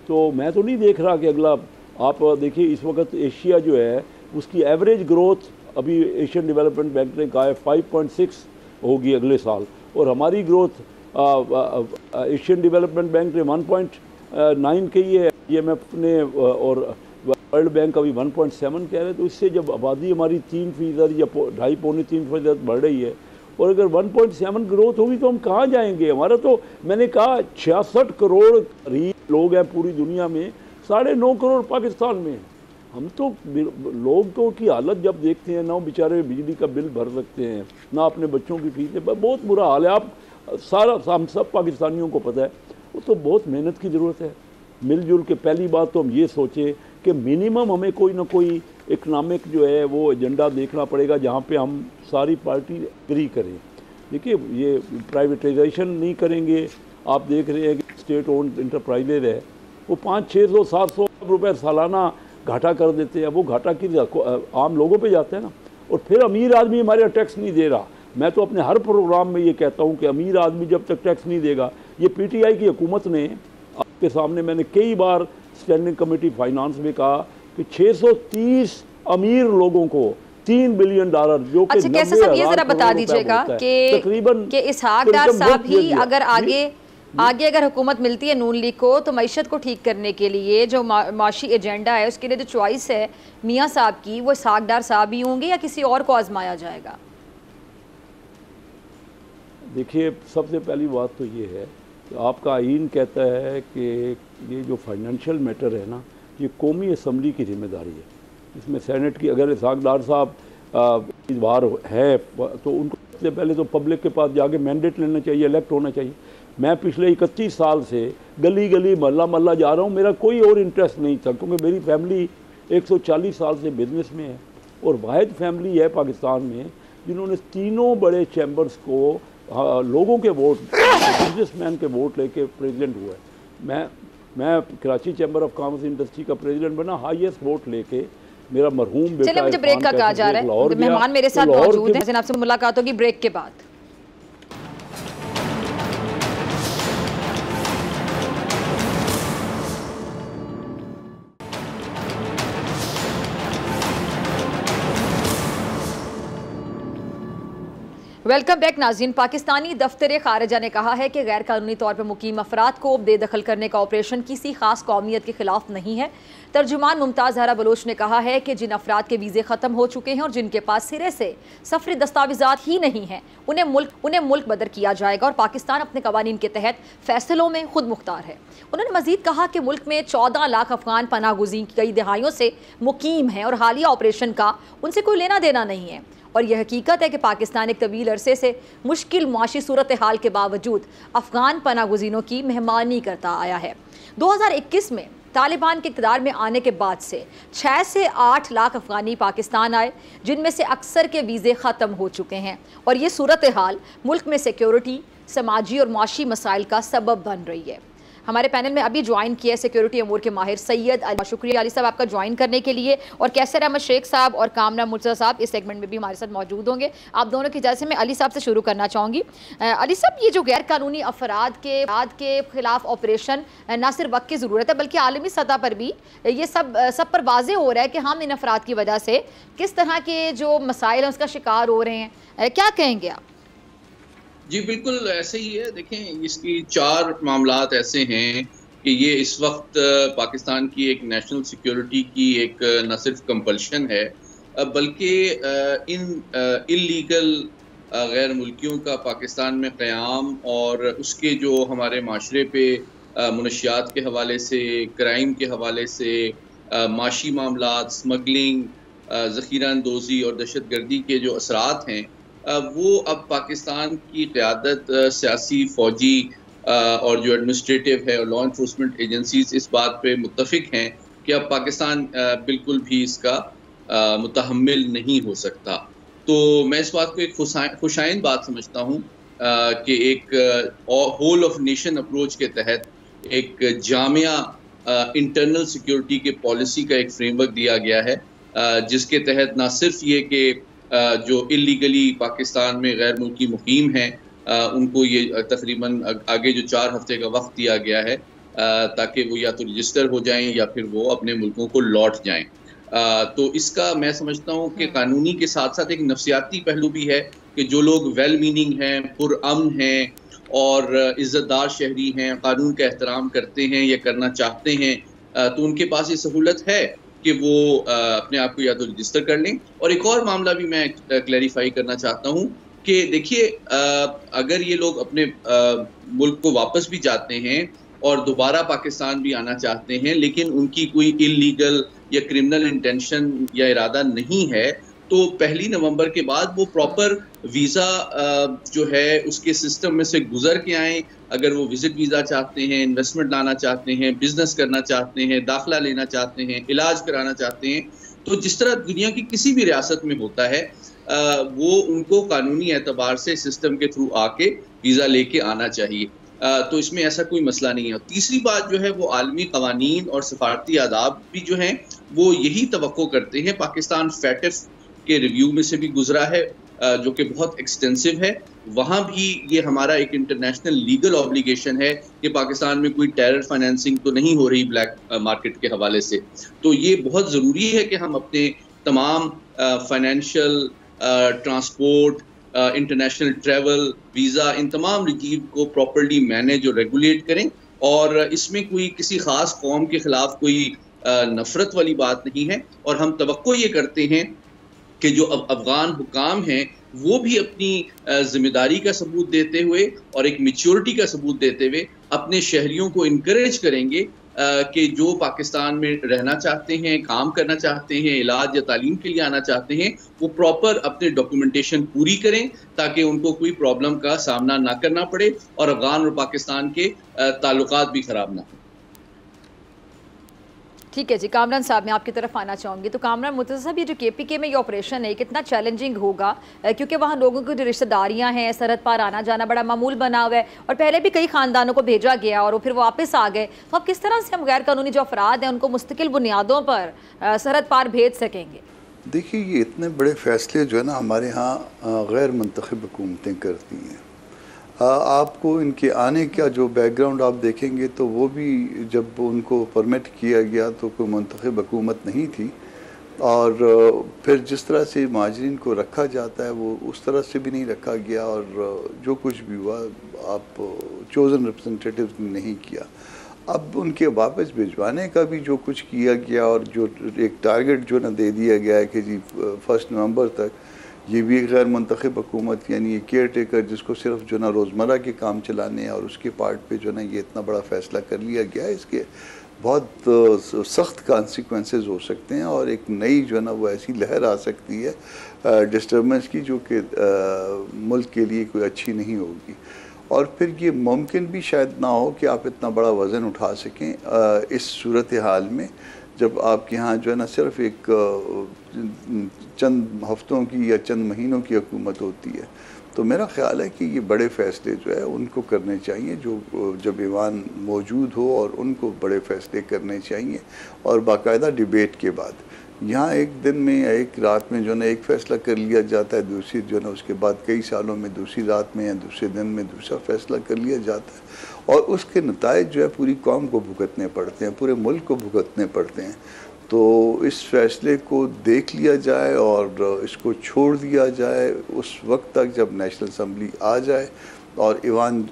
तो मैं तो नहीं देख रहा कि अगला, आप देखिए इस वक्त एशिया जो है उसकी एवरेज ग्रोथ अभी एशियन डेवलपमेंट बैंक ने कहा है 5.6 होगी अगले साल, और हमारी ग्रोथ एशियन डेवलपमेंट बैंक ने 1.9 कही है, IMF ने और वर्ल्ड बैंक अभी 1.7 कह रहे हैं। तो इससे जब आबादी हमारी 3% या 2.5-3% बढ़ रही है, और अगर 1.7 ग्रोथ होगी तो हम कहाँ जाएंगे? हमारा तो, मैंने कहा 66 करोड़ करीब लोग हैं पूरी दुनिया में, 9.5 करोड़ पाकिस्तान में। हम तो लोगों की हालत जब देखते हैं ना, बेचारे बिजली का बिल भर सकते हैं ना, अपने बच्चों की फीस है, बहुत बुरा हाल है। आप हम सब पाकिस्तानियों को पता है। वो तो बहुत मेहनत की ज़रूरत है, मिलजुल के। पहली बात तो हम ये सोचें कि मिनिमम हमें कोई ना कोई इकनॉमिक जो है वो एजेंडा देखना पड़ेगा, जहाँ पे हम सारी पार्टी एग्री करें। देखिए, ये प्राइवेटाइजेशन नहीं करेंगे। आप देख रहे हैं कि स्टेट ओन्ड इंटरप्राइजेज है, वो 500-600-700 रुपये सालाना घाटा कर देते हैं। वो घाटा की आम लोगों पे जाता है ना, और फिर अमीर आदमी हमारे टैक्स नहीं दे रहा। मैं तो अपने हर प्रोग्राम में ये कहता हूँ कि अमीर आदमी जब तक टैक्स नहीं देगा, ये PTI की हुकूमत ने, आपके सामने मैंने कई बार स्टैंडिंग कमेटी फाइनेंस में कहा कि 630 अमीर लोगों को $3 बिलियन, जो कि अच्छा, कैसे सब ये जरा बता दीजिएगा कि तकरीबन इसहाक डार साहब ही अगर आगे अगर हुकूमत मिलती है नून लीग को, तो मईशत को ठीक करने के लिए जो माशी एजेंडा है, उसके लिए जो चॉइस है मियाँ साहब की, वो इसहाक डार साहब ही होंगे या किसी और को आजमाया जाएगा? देखिए, सबसे पहली बात तो ये है कि आपका आईन कहता है कि ये जो फाइनेंशियल मैटर है ना, ये कौमी असम्बली की जिम्मेदारी है। इसमें सेनेट की, अगर इसहाक डार साहब इस बार है तो उनको सबसे पहले तो पब्लिक के पास जाके मैंडेट लेना चाहिए, इलेक्ट होना चाहिए। मैं पिछले 31 साल से गली गली मोहल्ला मोहल्ला जा रहा हूँ, मेरा कोई और इंटरेस्ट नहीं था, क्योंकि मेरी फैमिली 140 साल से बिजनेस में है, और वाहिद फैमिली है पाकिस्तान में जिन्होंने तीनों बड़े चैम्बर्स को लोगों के वोट, बिजनेसमैन के वोट लेके प्रेसिडेंट हुआ है। मैं Karachi chamber of commerce industry का प्रेसिडेंट बना, हाईएस्ट वोट लेके। मेरा मरहूम बेटा, चलिए मुझे ब्रेक का कहा जा रहा है, मेहमान मेरे साथ मौजूद हैं, आपसे मुलाकात होगी ब्रेक के बाद। वेलकम बैक नाज़रीन। पाकिस्तानी दफ्तर खारिजा ने कहा है कि गैर कानूनी तौर पर मुकीम अफराद को बेदखल करने का ऑपरेशन किसी खास कौमियत के खिलाफ नहीं है। तर्जुमान मुमताज़ हरा बलोच ने कहा है कि जिन अफराद के वीज़े ख़त्म हो चुके हैं और जिनके पास सिरे से सफरी दस्तावेज़ात ही नहीं हैं, उन्हें मुल्क बदर किया जाएगा और पाकिस्तान अपने कवानीन के तहत फ़ैसलों में खुद मुख्तार है। उन्होंने मज़ीद कहा कि मुल्क में 14 लाख अफगान पनाह गुज़ीर कई दहाइयों से मुकीम हैं और हालिया ऑपरेशन का उनसे कोई लेना देना नहीं है। और यह हकीकत है कि पाकिस्तान एक तवील अरसे से मुश्किल मुआशी सूरत हाल के बावजूद अफगान पनाह गुज़ीरों की मेहमानी करता आया है। 2021 में तालिबान के इक़्तिदार में आने के बाद से 6 से 8 लाख अफगानी पाकिस्तान आए, जिनमें से अक्सर के वीज़े ख़त्म हो चुके हैं, और ये सूरत हाल मुल्क में सिक्योरिटी, समाजी और मुआशी मसाइल का सबब बन रही है। हमारे पैनल में अभी ज्वाइन किया सिक्योरिटी अमूर के माहिर सैयद अली। शुक्रिया अली साहब आपका ज्वाइन करने के लिए। और कैसर अहमद शेख साहब और कामना मुर्तज़ा साहब इस सेगमेंट में भी हमारे साथ मौजूद होंगे। आप दोनों की इजाज़त से मैं अली साहब से शुरू करना चाहूँगी। अली साहब, ये जो गैर कानूनी अफराद के खिलाफ ऑपरेशन ना सिर्फ वक्त की ज़रूरत है, बल्कि आलमी सतह पर भी ये सब पर वाज़ेह हो रहा है कि हम इन अफराद की वजह से किस तरह के जो मसाइल हैं उसका शिकार हो रहे हैं। क्या कहेंगे आप? जी बिल्कुल ऐसे ही है। देखें, इसकी 4 मामलात ऐसे हैं कि ये इस वक्त पाकिस्तान की एक नेशनल सिक्योरिटी की एक न सिर्फ कंपल्शन है, बल्कि इन इलीगल गैर मुल्कियों का पाकिस्तान में क़याम और उसके जो हमारे माशरे पे मुनशियात के हवाले से, क्राइम के हवाले से, माशी मामलात, स्मगलिंग, ज़ख़ीरा अंदोज़ी और दहशत गर्दी के जो असरात हैं, वो अब पाकिस्तान की क़यादत, सियासी, फ़ौजी और जो एडमिनिस्ट्रेटिव है और लॉ इन्फोर्समेंट एजेंसीज इस बात पे मुत्तफ़िक हैं कि अब पाकिस्तान बिल्कुल भी इसका मुतहम्मिल नहीं हो सकता। तो मैं इस बात को एक खुशाइन बात समझता हूँ कि एक होल ऑफ नेशन अप्रोच के तहत एक जामिया इंटरनल सिक्योरिटी के पॉलिसी का एक फ्रेमवर्क दिया गया है, जिसके तहत ना सिर्फ ये कि जो इलीगली पाकिस्तान में गैर मुल्की मुकीम हैं उनको ये तकरीबन आगे जो 4 हफ्ते का वक्त दिया गया है ताकि वो या तो रजिस्टर हो जाएं या फिर वो अपने मुल्कों को लौट जाएं। तो इसका मैं समझता हूँ कि कानूनी के साथ साथ एक नफ्सियाती पहलू भी है कि जो लोग वेल मीनिंग हैं, पुरअमन हैं और इज़्ज़तदार शहरी हैं, कानून का एहतराम करते हैं या करना चाहते हैं, तो उनके पास ये सहूलत है कि वो अपने आप को या तो रजिस्टर कर लें। और एक और मामला भी मैं क्लैरिफाई करना चाहता हूँ कि देखिए, अगर ये लोग अपने मुल्क को वापस भी जाते हैं और दोबारा पाकिस्तान भी आना चाहते हैं, लेकिन उनकी कोई इलीगल या क्रिमिनल इंटेंशन या इरादा नहीं है, तो 1 नवंबर के बाद वो प्रॉपर वीज़ा जो है उसके सिस्टम में से गुजर के आएँ। अगर वो विजिट वीज़ा चाहते हैं, इन्वेस्टमेंट लाना चाहते हैं, बिजनेस करना चाहते हैं, दाखिला लेना चाहते हैं, इलाज कराना चाहते हैं, तो जिस तरह दुनिया की किसी भी रियासत में होता है, वो उनको कानूनी एतबार से सिस्टम के थ्रू आके वीज़ा लेके आना चाहिए। तो इसमें ऐसा कोई मसला नहीं है। तीसरी बात जो है वो आलमी कवानीन और सफारती आदाब भी जो हैं वो यही तवक्को करते हैं। पाकिस्तान फैटिफ के रिव्यू में से भी गुजरा है जो कि बहुत एक्सटेंसिव है। वहाँ भी ये हमारा एक इंटरनेशनल लीगल ऑब्लिगेशन है कि पाकिस्तान में कोई टेरर फाइनेंसिंग तो नहीं हो रही ब्लैक मार्केट के हवाले से। तो ये बहुत ज़रूरी है कि हम अपने तमाम financial, transport, international travel, visa, इन तमाम रिजीव को प्रॉपर्ली मैनेज और रेगुलेट करें। और इसमें कोई किसी ख़ास कौम के ख़िलाफ़ कोई नफ़रत वाली बात नहीं है। और हम तवक्को ये करते हैं कि जो अब अफ़गान हुकाम हैं वो भी अपनी ज़िम्मेदारी का सबूत देते हुए और एक मैच्योरिटी का सबूत देते हुए अपने शहरियों को इनकरेज करेंगे कि जो पाकिस्तान में रहना चाहते हैं, काम करना चाहते हैं, इलाज या तालीम के लिए आना चाहते हैं, वो प्रॉपर अपने डॉक्यूमेंटेशन पूरी करें ताकि उनको कोई प्रॉब्लम का सामना ना करना पड़े और अफ़गान और पाकिस्तान के ताल्लुकात भी ख़राब ना हो। ठीक है जी, कामरान साहब मैं आपकी तरफ आना चाहूँगी। तो कामरान मुर्तज़ा साहब, ये जो KPK में ये ऑपरेशन है कितना चैलेंजिंग होगा, क्योंकि वहाँ लोगों की जो रिश्तेदारियाँ हैं, सरहद पार आना जाना बड़ा मामूल बना हुआ है और पहले भी कई ख़ानदानों को भेजा गया और फिर वापस आ गए। तो अब किस तरह से हम गैर कानूनी जो अफराद हैं उनको मुस्तकिल बुनियादों पर सरहद पार भेज सकेंगे? देखिए, ये इतने बड़े फ़ैसले जो है ना हमारे यहाँ गैर मुंतखब हुकूमतें करती हैं। आपको इनके आने का जो बैकग्राउंड आप देखेंगे तो वो भी जब उनको परमिट किया गया तो कोई मुंतखब हुकूमत नहीं थी, और फिर जिस तरह से महाजरीन को रखा जाता है वो उस तरह से भी नहीं रखा गया, और जो कुछ भी हुआ आप चोज़न रिप्रेजेंटेटिव्स ने नहीं किया। अब उनके वापस भिजवाने का भी जो कुछ किया गया और जो एक टारगेट जो ना दे दिया गया है कि जी 1 नवंबर तक ये भी एक गैर मुंतखब हुकूमत, यानी ये केयर टेकर जिसको सिर्फ जो ना रोज़मर्रा के काम चलाने हैं, और उसके पार्ट पे जो ना ये इतना बड़ा फ़ैसला कर लिया गया है, इसके बहुत सख्त कॉन्सिक्वेंसेस हो सकते हैं और एक नई जो ना वो ऐसी लहर आ सकती है डिस्टर्बेंस की जो कि मुल्क के लिए कोई अच्छी नहीं होगी। और फिर ये मुमकिन भी शायद ना हो कि आप इतना बड़ा वज़न उठा सकें इस सूरत हाल में, जब आपके यहाँ जो है ना सिर्फ एक चंद हफ्तों की या चंद महीनों की हुकूमत होती है। तो मेरा ख़्याल है कि ये बड़े फ़ैसले जो है उनको करने चाहिए जो जब ईवान मौजूद हो, और उनको बड़े फ़ैसले करने चाहिए और बाकायदा डिबेट के बाद। यहाँ एक दिन में या एक रात में जो ना एक फ़ैसला कर लिया जाता है, दूसरी जो ना उसके बाद कई सालों में दूसरी रात में या दूसरे दिन में दूसरा फ़ैसला कर लिया जाता है, और उसके नताइज जो है पूरी कौम को भुगतने पड़ते हैं, पूरे मुल्क को भुगतने पड़ते हैं। तो इस फ़ैसले को देख लिया जाए और इसको छोड़ दिया जाए उस वक्त तक जब नेशनल असम्बली आ जाए और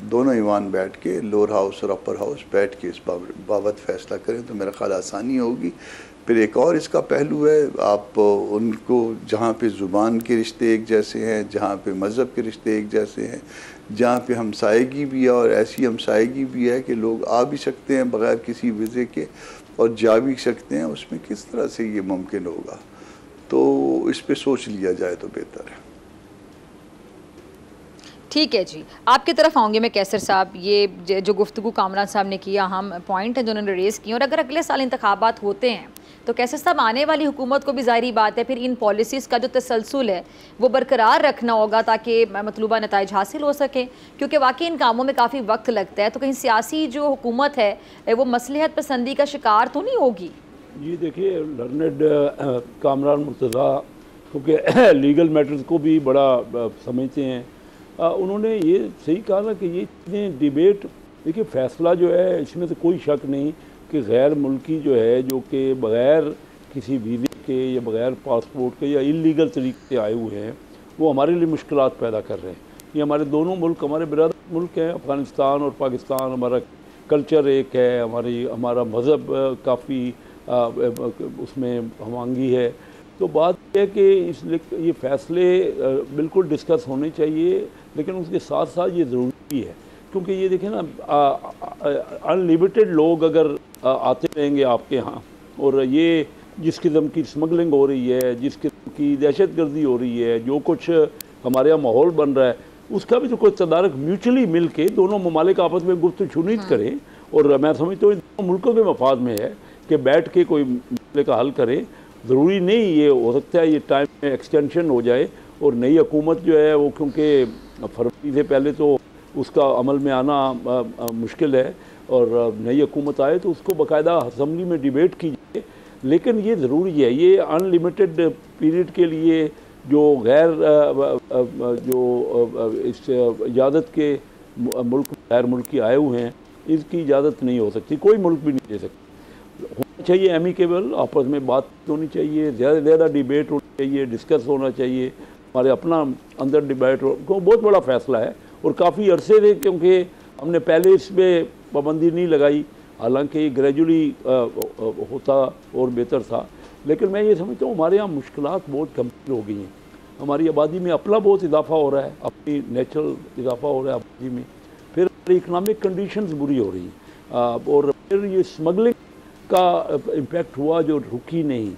दोनों ईवान बैठ के, लोअर हाउस और अपर हाउस बैठ के इस बाबत फ़ैसला करें तो मेरा ख्याल आसानी होगी। फिर एक और इसका पहलू है, आप उनको जहाँ पे ज़ुबान के रिश्ते एक जैसे हैं, जहाँ पे मज़हब के रिश्ते एक जैसे हैं, जहाँ पे हमसायगी भी है और ऐसी हमसायगी भी है कि लोग आ भी सकते हैं बग़ैर किसी वीज़े के और जा भी सकते हैं, उसमें किस तरह से ये मुमकिन होगा, तो इस पे सोच लिया जाए तो बेहतर है। ठीक है जी, आपकी तरफ आऊँगी मैं कैसर साहब। ये जो गुफ्तगू कामरान साहब ने किया, हम पॉइंट है जो उन्होंने रेज़ किए, और अगर अगले साल इंतखाबात होते हैं तो कैसर साहब आने वाली हुकूमत को भी ज़ाहिरी बात है फिर इन पॉलिसीज़ का जो तसलसल है वो बरकरार रखना होगा ताकि मतलूबा नताइज हासिल हो सके, क्योंकि वाकई इन कामों में काफ़ी वक्त लगता है। तो कहीं सियासी जो हुकूमत है वो मसलहत पसंदी का शिकार तो नहीं होगी? जी देखिए, लर्नेड कामरान मुर्तज़ा क्योंकि लीगल मैटर्स को भी बड़ा समझते हैं, उन्होंने ये सही कहा ना कि ये इतने डिबेट, देखिए फ़ैसला जो है इसमें तो कोई शक नहीं कि गैर मुल्की जो है, जो कि बग़ैर किसी वीज़े के या बग़ैर पासपोर्ट के या इलीगल तरीके से आए हुए हैं, वो हमारे लिए मुश्किलात पैदा कर रहे हैं। ये हमारे दोनों मुल्क हमारे बिरादर मुल्क हैं, अफ़गानिस्तान और पाकिस्तान। हमारा कल्चर एक है, हमारा मज़हब काफ़ी उसमें हमआंगी है। तो बात यह है कि ये फ़ैसले बिल्कुल डिस्कस होने चाहिए, लेकिन उसके साथ साथ ये ज़रूरी भी है, क्योंकि ये देखें ना, अनलिमिटेड लोग अगर आते रहेंगे आपके यहाँ, और ये जिस किस्म की स्मगलिंग हो रही है, जिस किस्म की दहशतगर्दी हो रही है, जो कुछ हमारे यहाँ माहौल बन रहा है, उसका भी तो कोई तदारक म्यूचुअली मिल के दोनों ममालिक आपस में गुफ्तगू करें। और मैं समझता हूँ दोनों मुल्कों के मफाद में है कि बैठ के कोई मसले का हल करें। ज़रूरी नहीं ये हो सकता है ये टाइम में एक्सटेंशन हो जाए, और नई हुकूमत जो है वो, क्योंकि फरवरी से पहले तो उसका अमल में आना मुश्किल है, और नई हुकूमत आए तो उसको बाकायदा असम्बली में डिबेट की जाए। लेकिन ये ज़रूरी है, ये अनलिमिटेड पीरियड के लिए जो इस इजाज़त के मुल्क गैर मुल्की आए हुए हैं, इसकी इजाज़त नहीं हो सकती, कोई मुल्क भी नहीं दे सकता। होना चाहिए एमिकेबल, आपस में बात होनी चाहिए, ज़्यादा से ज़्यादा डिबेट होनी चाहिए, डिस्कस होना चाहिए, हमारे अपना अंदर डिबेट हो। बहुत बड़ा फ़ैसला है और काफ़ी अरसे से, क्योंकि हमने पहले इसमें पाबंदी नहीं लगाई, हालांकि ग्रेजुअली होता और बेहतर था। लेकिन मैं ये समझता हूँ हमारे यहाँ मुश्किलात बहुत गंभीर हो गई हैं। हमारी आबादी में अपना बहुत इजाफा हो रहा है, अपनी नेचुरल इजाफा हो रहा है आबादी में, फिर हमारी इकनॉमिक कंडीशंस बुरी हो रही हैं, और फिर ये स्मगलिंग का इम्पेक्ट हुआ जो रुकी नहीं।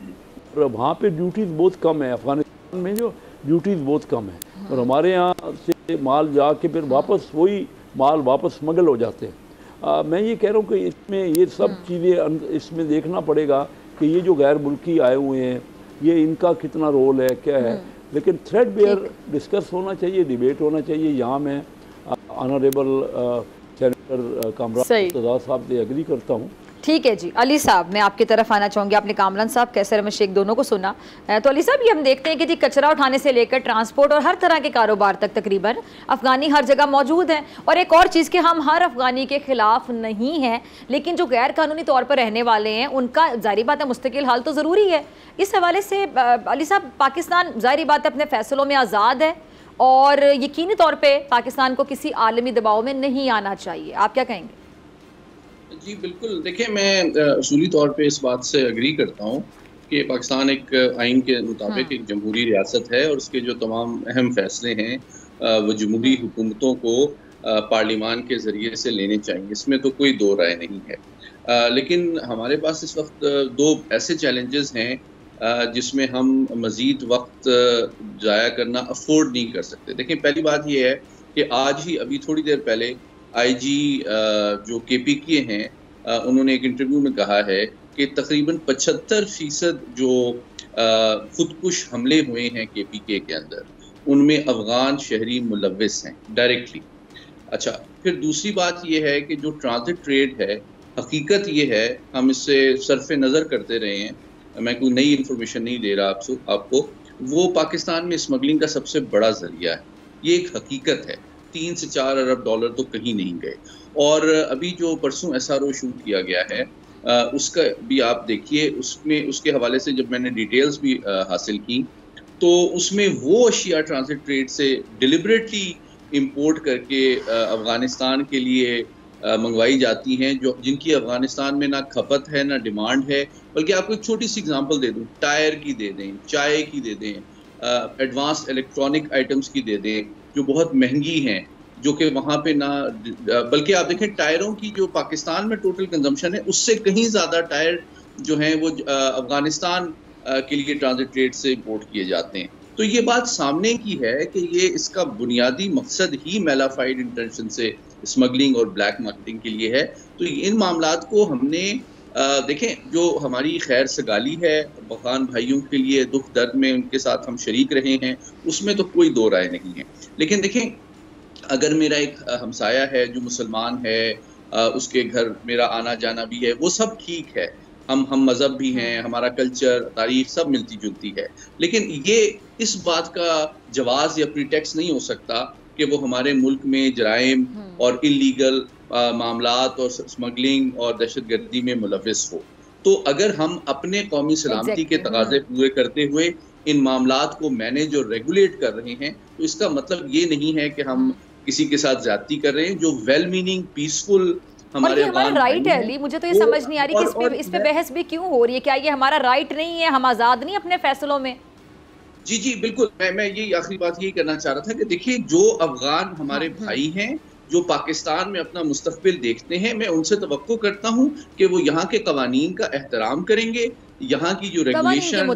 और वहाँ पे ड्यूटीज़ बहुत कम है, अफ़गानिस्तान में जो ड्यूटीज़ बहुत कम है, और हमारे यहाँ से माल जाके फिर वापस वही माल वापस स्मगल हो जाते हैं। मैं ये कह रहा हूँ कि इसमें ये सब चीज़ें इसमें देखना पड़ेगा कि ये जो गैर मुल्की आए हुए हैं, ये इनका कितना रोल है, क्या है। लेकिन थ्रेडबेयर डिस्कस होना चाहिए, डिबेट होना चाहिए। यहाँ मैं ऑनरेबल सेनेटर कामरान मुर्तज़ा साहब से एग्री करता हूँ। ठीक है जी, अली साहब मैं आपकी तरफ आना चाहूँगी। आपने कामरान साहब, कैसर अहमद शेख दोनों को सुना, तो अली साहब ये हम देखते हैं कि जी कचरा उठाने से लेकर ट्रांसपोर्ट और हर तरह के कारोबार तक तकरीबन अफ़गानी हर जगह मौजूद हैं। और एक और चीज़ कि हम हर अफ़गानी के ख़िलाफ़ नहीं हैं, लेकिन जो गैर कानूनी तौर पर रहने वाले हैं उनका ज़ाहिरी बात है मुस्तकिल हाल तो ज़रूरी है। इस हवाले से अली साहब, पाकिस्तान ज़ाहिरी बात है अपने फ़ैसलों में आज़ाद है और यकीनी तौर पर पाकिस्तान को किसी आलमी दबाव में नहीं आना चाहिए, आप क्या कहेंगे? जी बिल्कुल, देखिए मैं असूली तौर पे इस बात से एग्री करता हूँ कि पाकिस्तान एक आइन के मुताबिक एक जमहूरी रियासत है, और उसके जो तमाम अहम फैसले हैं वो जमहूरी हुकूमतों को पार्लियामान के ज़रिए से लेने चाहिए, इसमें तो कोई दो राय नहीं है। लेकिन हमारे पास इस वक्त दो ऐसे चैलेंजेस हैं जिसमें हम मज़ीद वक्त ज़ाया करना अफोर्ड नहीं कर सकते। देखिए पहली बात ये है कि आज ही अभी थोड़ी देर पहले IG जो KPK हैं उन्होंने एक इंटरव्यू में कहा है कि तकरीबन 75% जो खुदकुश हमले हुए हैं KPK के अंदर, उनमें अफ़गान शहरी मुलव्विस हैं डायरेक्टली। अच्छा, फिर दूसरी बात ये है कि जो ट्रांजिट ट्रेड है, हकीकत ये है, हम इससे सरफ नज़र करते रहे हैं, मैं कोई नई इन्फॉर्मेशन नहीं दे रहा आपको, वो पाकिस्तान में स्मगलिंग का सबसे बड़ा ज़रिया है। ये एक हकीकत है। 3 से 4 अरब डॉलर तो कहीं नहीं गए। और अभी जो परसों SRO शूट किया गया है उसका भी आप देखिए, उसमें उसके हवाले से जब मैंने डिटेल्स भी हासिल की, तो उसमें वो अशिया ट्रांजिट ट्रेड से डिलिबरेटली इंपोर्ट करके अफ़गानिस्तान के लिए मंगवाई जाती हैं, जो जिनकी अफ़गानिस्तान में ना खपत है ना डिमांड है। बल्कि आपको एक छोटी सी एग्जांपल दे दूँ, टायर की दे दें, चाय की दे दें, एडवांस इलेक्ट्रॉनिक आइटम्स की दे दें, जो बहुत महंगी हैं, जो कि वहाँ पे ना, बल्कि आप देखें टायरों की जो पाकिस्तान में टोटल कंजम्पशन है उससे कहीं ज़्यादा टायर जो हैं वो अफ़गानिस्तान के लिए ट्रांजिट ट्रेड से इंपोर्ट किए जाते हैं। तो ये बात सामने की है कि ये इसका बुनियादी मकसद ही मेलाफाइड इंटेंशन से स्मगलिंग और ब्लैक मार्केटिंग के लिए है। तो इन मामलात को हमने देखें, जो हमारी खैर सगाली है अफगान भाइयों के लिए, दुख दर्द में उनके साथ हम शरीक रहे हैं, उसमें तो कोई दो राय नहीं है। लेकिन देखें, अगर मेरा एक हमसाया है जो मुसलमान है, उसके घर मेरा आना जाना भी है, वो सब ठीक है, हम मज़हब भी हैं, हमारा कल्चर तारीख सब मिलती जुलती है, लेकिन ये इस बात का जवाज़ या प्रीटेक्स नहीं हो सकता कि वो हमारे मुल्क में जराइम और इलीगल मामलात और स्मगलिंग और दहशतगर्दी में मुलविस हो। तो अगर हम अपने कौमी सलामती के तकाज़े पूरे करते हुए इन मामलात को मैनेज और रेगुलेट कर रहे हैं, तो इसका मतलब ये नहीं है कि हम किसी के साथ ज्यादती कर रहे हैं। जो वेल मीनिंग पीसफुल हमारा राइट है अली, मुझे तो ये समझ नहीं आ रही कि इस पे बहस भी क्यों हो रही है। क्या ये हमारा राइट नहीं है, हम आजाद नहीं अपने फैसलों में? जी जी बिल्कुल, मैं ये आखिरी बात यही करना चाह रहा था कि देखिए, जो अफगान हमारे भाई हैं जो पाकिस्तान में अपना मुस्तकबिल देखते हैं, मैं उनसे तवक्को करता हूँ कि वो यहाँ के कवानीन का एहतराम करेंगे, यहाँ की जो रेगुलेशन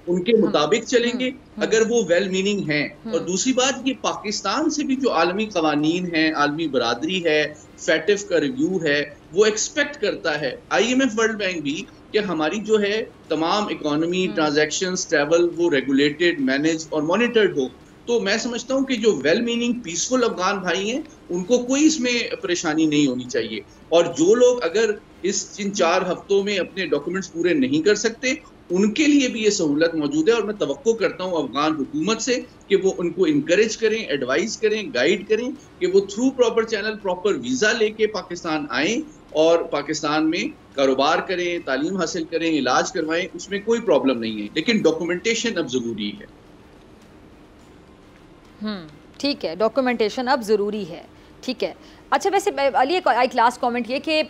उनके मुताबिक चलेंगे, अगर वो वेल मीनिंग हैं। और दूसरी बात, ये पाकिस्तान से भी जो आलमी कवानीन हैं, आलमी बरादरी है, फैटिफ का रिव्यू है, वो एक्सपेक्ट करता है, IMF वर्ल्ड बैंक भी, कि हमारी जो है तमाम इकोनॉमी ट्रांजैक्शंस ट्रैवल वो रेगुलेटेड, मैनेज और मॉनिटर्ड हो। तो मैं समझता हूँ कि जो वेल मीनिंग पीसफुल अफगान भाई हैं, उनको कोई इसमें परेशानी नहीं होनी चाहिए। और जो लोग अगर इन 4 हफ्तों में अपने डॉक्यूमेंट्स पूरे नहीं कर सकते, उनके लिए भी ये सहूलत मौजूद है। और मैं तवक्को करता हूँ अफगान हुकूमत से कि वो उनको इनकरेज करें, एडवाइस करें, गाइड करें कि वो through proper channel proper visa लेके पाकिस्तान आएँ और पाकिस्तान में कारोबार करें, तालीम हासिल करें, इलाज करवाएं, उसमें कोई प्रॉब्लम नहीं है। लेकिन डॉक्यूमेंटेशन अब ज़रूरी है। ठीक है, डॉक्यूमेंटेशन अब ज़रूरी है, ठीक है। अच्छा, वैसे अली एक लास्ट कमेंट ये कि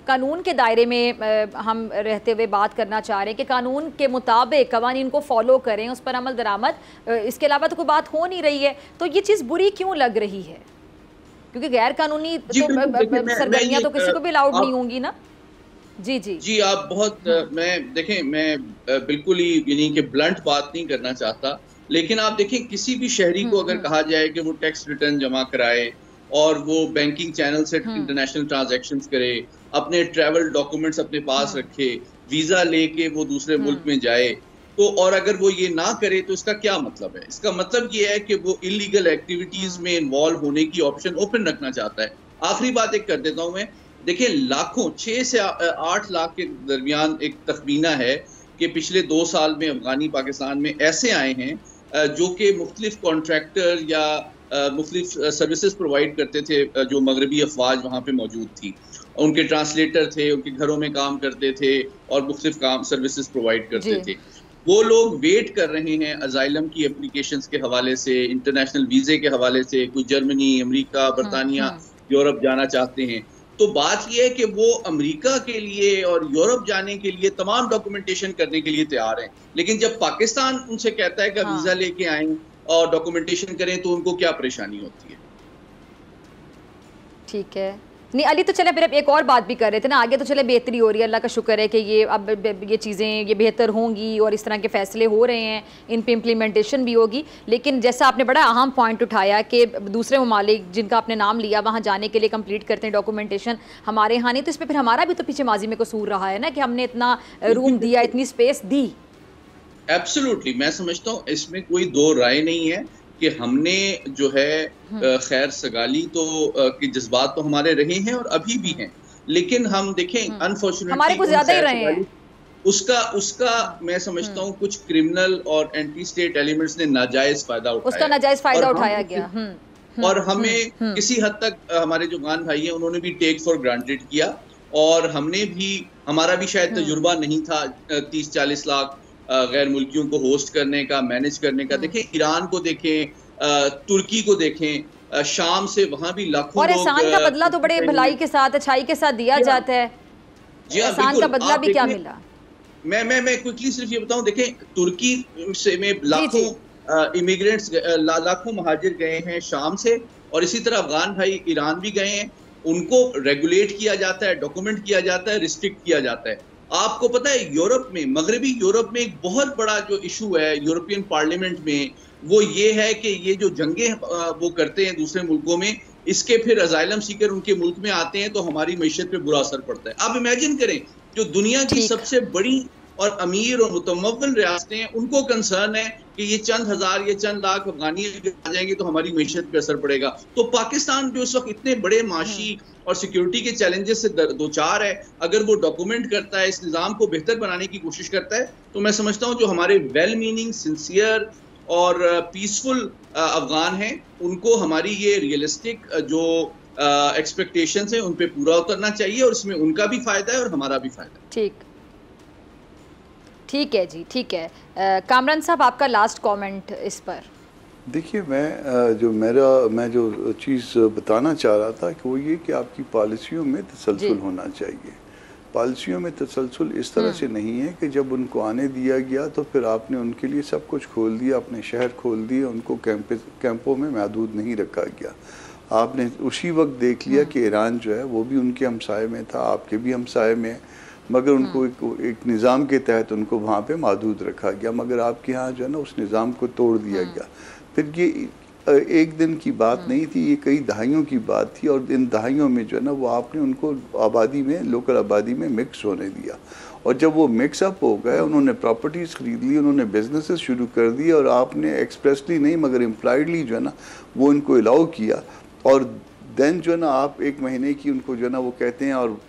कानून के दायरे में हम रहते हुए बात करना चाह रहे हैं कि कानून के मुताबिक कवानीन को फॉलो करें, उस पर अमल दरामद, इसके अलावा तो कोई बात हो नहीं रही है। तो ये चीज़ बुरी क्यों लग रही है? क्योंकि गैर कानूनी तो सरगर्मियाँ तो किसी को भी अलाउड नहीं होंगी ना। जी जी जी, आप बहुत मैं बिल्कुल ही यानी कि ब्लंट बात नहीं करना चाहता, लेकिन आप देखें, किसी भी शहरी को अगर कहा जाए कि वो टैक्स रिटर्न जमा कराए और वो बैंकिंग चैनल से इंटरनेशनल ट्रांजैक्शंस करे, अपने ट्रैवल डॉक्यूमेंट्स अपने पास रखे, वीज़ा लेके वो दूसरे मुल्क में जाए, तो और अगर वो ये ना करे तो इसका क्या मतलब है? इसका मतलब ये है कि वो इलीगल एक्टिविटीज़ में इन्वॉल्व होने की ऑप्शन ओपन रखना चाहता है। आखिरी बात एक कर देता हूँ मैं, देखिए, लाखों 6 से 8 लाख के दरमियान एक तखमीना है कि पिछले 2 साल में अफगानी पाकिस्तान में ऐसे आए हैं जो कि मुख्तलिफ कॉन्ट्रैक्टर या मुख्तलिफ सर्विसेज प्रोवाइड करते थे, जो मगरबी अफवाज वहाँ पे मौजूद थी, उनके ट्रांसलेटर थे, उनके घरों में काम करते थे और मुख्तलिफ काम सर्विसेज प्रोवाइड करते थे। वो लोग वेट कर रहे हैं अजाइलम की एप्लीकेशंस के हवाले से, इंटरनेशनल वीज़े के हवाले से, कोई जर्मनी, अमेरिका, बरतानिया, यूरोप जाना चाहते हैं। तो बात यह है कि वो अमेरिका के लिए और यूरोप जाने के लिए तमाम डॉक्यूमेंटेशन करने के लिए तैयार हैं, लेकिन जब पाकिस्तान उनसे कहता है कि वीज़ा लेके आएं और डॉक्यूमेंटेशन करें, तो उनको क्या परेशानी होती है? ठीक है, नहीं अली, तो चले फिर अब एक और बात भी कर रहे थे ना, आगे तो चले बेहतरी हो रही है, अल्लाह का शुक्र है कि ये अब ये चीज़ें ये बेहतर होंगी और इस तरह के फ़ैसले हो रहे हैं, इन पे इम्प्लीमेंटेशन भी होगी। लेकिन जैसा आपने बड़ा अहम पॉइंट उठाया कि दूसरे ममालिक जिनका आपने नाम लिया, वहाँ जाने के लिए कंप्लीट करते हैं डॉक्यूमेंटेशन, हमारे यहाँ नहीं, तो इस पर फिर हमारा भी तो पीछे माजी में कसूर रहा है ना कि हमने इतना रूम दिया, इतनी स्पेस दी। एब्सोल्युटली, मैं समझता हूँ इसमें कोई दो राय नहीं है कि हमने जो है खैर सगाली तो के जज्बात तो हमारे रहे हैं और अभी भी हैं, लेकिन हम देखें अनफॉर्चुनेटली हमारे कुछ ज्यादा ही रहे हैं। उसका मैं समझता हूँ कुछ क्रिमिनल और एंटी स्टेट एलिमेंट्स ने नाजायज फायदा उठाया, उसका नाजायज फायदा उठाया गया, और हमें किसी हद तक हमारे जो अफगान भाई हैं उन्होंने भी टेक फॉर ग्रांटेड किया, और हमने भी, हमारा भी शायद तजुर्बा नहीं था 30-40 लाख गैर मुल्कियों को होस्ट करने का, मैनेज करने का। देखें, ईरान को देखें, तुर्की को देखें, शाम से वहाँ भी लाखों और एहसान का बदला तो बड़े भलाई के साथ, अच्छाई के साथ दिया जाता है। एहसान का बदला भी क्या मिला? मैं क्विकली सिर्फ ये बताऊं, देखें, तुर्की से में लाखों इमिग्रेंट्स, लाखों महाजिर गए हैं शाम से, और इसी तरह अफगान भाई ईरान भी गए हैं। उनको रेगुलेट किया जाता है, डॉक्यूमेंट किया जाता है, रिस्ट्रिक्ट किया जाता है। आपको पता है यूरोप में, मगरबी यूरोप में एक बहुत बड़ा जो इशू है यूरोपियन पार्लियामेंट में, वो ये है कि ये जो जंगें वो करते हैं दूसरे मुल्कों में, इसके फिर अजाइलम सीकर उनके मुल्क में आते हैं तो हमारी मईशत पे बुरा असर पड़ता है। आप इमेजिन करें, जो दुनिया की सबसे बड़ी और अमीर और मुतमव्वल रियासतें हैं, उनको कंसर्न है कि ये चंद हजार या चंद लाख अफगानी आ जाएंगे तो हमारी मईशत पे असर पड़ेगा। तो पाकिस्तान जो इस वक्त इतने बड़े माशी और सिक्योरिटी के चैलेंजेस से दो चार है, अगर वो डॉक्यूमेंट करता है, इस निज़ाम को बेहतर बनाने की कोशिश करता है, तो मैं समझता हूँ जो हमारे वेल मीनिंग, सिंसियर और पीसफुल अफगान हैं, उनको हमारी ये रियलिस्टिक जो एक्सपेक्टेशंस हैं उन पे पूरा उतरना चाहिए, और इसमें उनका भी फायदा है और हमारा भी फायदा है। ठीक है जी, ठीक है। कामरान साहब, आपका लास्ट कमेंट इस पर। देखिए, मैं जो चीज़ बताना चाह रहा था कि वो ये कि आपकी पॉलिसियों में तसलसल होना चाहिए। पॉलिसियों में तसलसल इस तरह से नहीं है कि जब उनको आने दिया गया तो फिर आपने उनके लिए सब कुछ खोल दिया, अपने शहर खोल दिए, उनको कैंपों में महदूद नहीं रखा गया। आपने उसी वक्त देख लिया कि ईरान जो है वो भी उनके हमसाये में था, आपके भी हमसाये में, मगर उनको एक निज़ाम के तहत उनको वहाँ पे महदूद रखा गया, मगर आपके यहाँ जो है ना उस निज़ाम को तोड़ दिया गया। फिर ये एक दिन की बात नहीं थी, ये कई दहाइयों की बात थी, और इन दहाइयों में जो है ना वो आपने उनको आबादी में, लोकल आबादी में मिक्स होने दिया, और जब वो मिक्सअप हो गए, उन्होंने प्रॉपर्टीज़ खरीद ली, उन्होंने बिजनेसेस शुरू कर दिए, और आपने एक्सप्रेसली नहीं मगर इम्प्लाइडली जो है ना वो इनको अलाउ किया, और देन जो है ना आप एक महीने की उनको जो है ना वो कहते हैं, और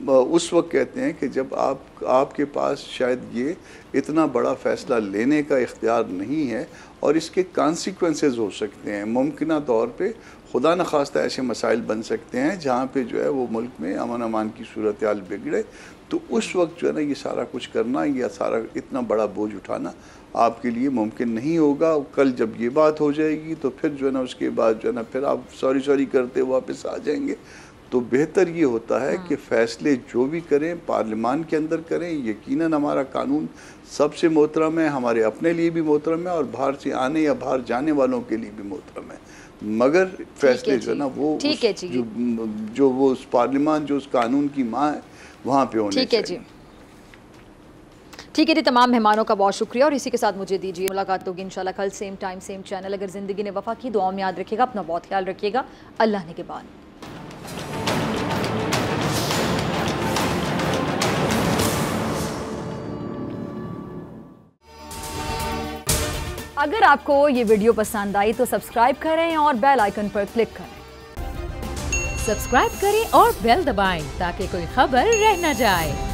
उस वक्त कहते हैं कि जब आपके पास शायद ये इतना बड़ा फ़ैसला लेने का इख्तियार नहीं है और इसके कॉन्सिक्वेंसेस हो सकते हैं, मुमकिन तौर पे खुदा न खास्ता ऐसे मसाइल बन सकते हैं जहाँ पे जो है वो मुल्क में अमन अमान की सूरत हाल बिगड़े, तो उस वक्त जो है ना ये सारा कुछ करना या सारा इतना बड़ा बोझ उठाना आपके लिए मुमकिन नहीं होगा। कल जब ये बात हो जाएगी तो फिर जो है ना उसके बाद जो है ना फिर आप सॉरी करते वापस आ जाएंगे। तो बेहतर ये होता है कि फ़ैसले जो भी करें पार्लियामान के अंदर करें। यकीनन हमारा कानून सबसे मोहतरम है, हमारे अपने लिए भी मोहतरम है और बाहर से आने या बाहर जाने वालों के लिए भी मोहतरम है, मगर फैसले जो है ना वो जो वो उस पार्लियामान जो उस कानून की माँ है वहाँ पे होने चाहिए। ठीक है जी, तमाम मेहमानों का बहुत शुक्रिया और इसी के साथ मुझे दीजिए, मुलाकात होगी इंशाल्लाह कल सेम टाइम सेम चैनल। अगर ज़िंदगी ने वफ़ा की, दुआ में याद रखिएगा, अपना बहुत ख्याल रखिएगा। अल्लाह ने के बाद। अगर आपको ये वीडियो पसंद आई तो सब्सक्राइब करें और बेल आइकन पर क्लिक करें। सब्सक्राइब करें और बेल दबाएं ताकि कोई खबर रह न जाए।